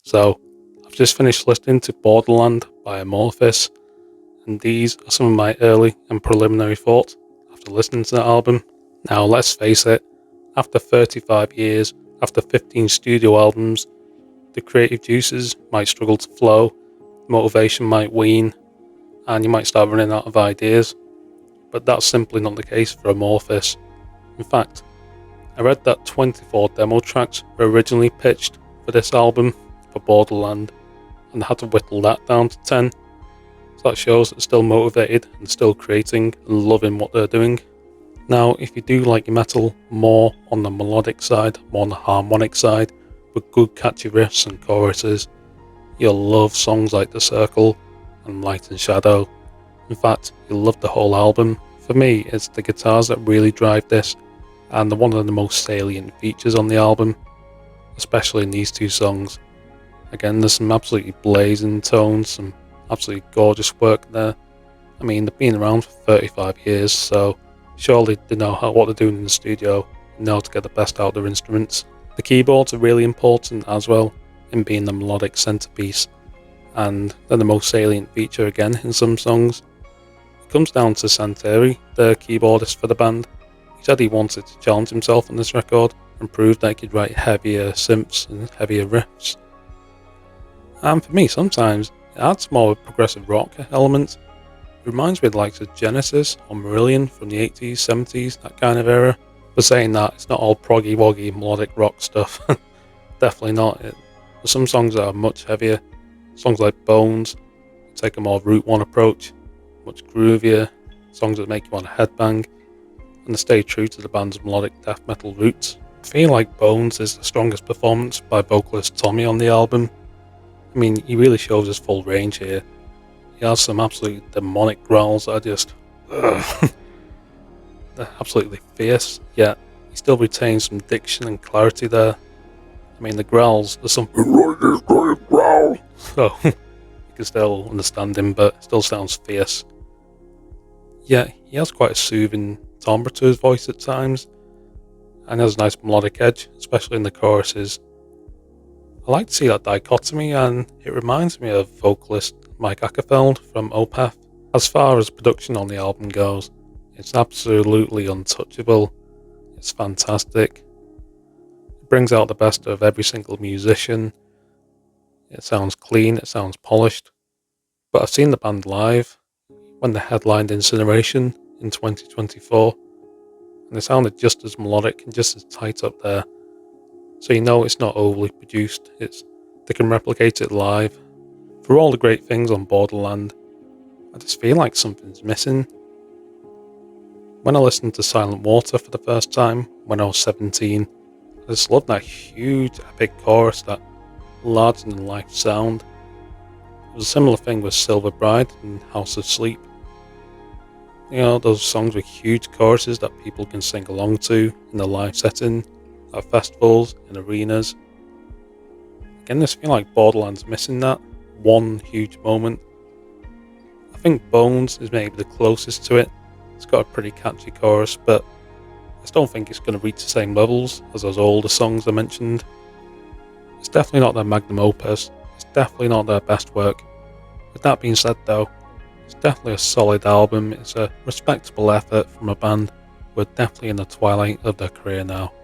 So, I've just finished listening to Borderland by Amorphis, and these are some of my early and preliminary thoughts after listening to that album. Now, let's face it, after 35 years, after 15 studio albums, the creative juices might struggle to flow, motivation might wane, and you might start running out of ideas. But that's simply not the case for Amorphis. In fact, I read that 24 demo tracks were originally pitched for this album for Borderland, and had to whittle that down to 10. So that shows they're still motivated and still creating and loving what they're doing. Now, if you do like your metal more on the melodic side, more on the harmonic side, with good catchy riffs and choruses, you'll love songs like The Circle and Light and Shadow. In fact, you'll love the whole album. For me, it's the guitars that really drive this, and they're one of the most salient features on the album, especially in these two songs. Again, there's some absolutely blazing tones, some absolutely gorgeous work there. I mean, they've been around for 35 years, so surely they know what they're doing in the studio, and know how to get the best out of their instruments. The keyboards are really important as well, in being the melodic centerpiece, and they're the most salient feature again in some songs. It comes down to Santeri, the keyboardist for the band. He said he wanted to challenge himself on this record and prove that he could write heavier synths and heavier riffs. And for me, sometimes it adds more of a progressive rock element. It reminds me of the likes of Genesis or Marillion from the 80s, 70s, that kind of era. But saying that, it's not all proggy woggy melodic rock stuff. Definitely not. There's some songs that are much heavier. Songs like Bones take a more Route 1 approach, much groovier, songs that make you want to headbang, and they stay true to the band's melodic death metal roots. I feel like Bones is the strongest performance by vocalist Tommy on the album. I mean, he really shows his full range here. He has some absolutely demonic growls that are just they're absolutely fierce, yet he still retains some diction and clarity there. I mean, the growls, there's some growl, so you can still understand him, but it still sounds fierce. Yet he has quite a soothing timbre to his voice at times, and has a nice melodic edge, especially in the choruses. I like to see that dichotomy, and it reminds me of vocalist Mike Ackerfeld from Opeth. As far as production on the album goes, it's absolutely untouchable. It's fantastic. It brings out the best of every single musician. It sounds clean, it sounds polished. But I've seen the band live when they headlined Incineration in 2024, and they sounded just as melodic and just as tight up there. So you know it's not overly produced, they can replicate it live. For all the great things on Borderland, I just feel like something's missing. When I listened to Silent Water for the first time when I was 17, I just loved that huge epic chorus, that larger than life sound. It was a similar thing with Silver Bride and House of Sleep. You know, those songs with huge choruses that people can sing along to in a live setting, at festivals, in arenas. Again, I just feel like Borderland's missing that one huge moment. I think Bones is maybe the closest to it. It's got a pretty catchy chorus, but I just don't think it's going to reach the same levels as those older songs I mentioned. It's definitely not their magnum opus. It's definitely not their best work. With that being said though, it's definitely a solid album. It's a respectable effort from a band who are definitely in the twilight of their career now.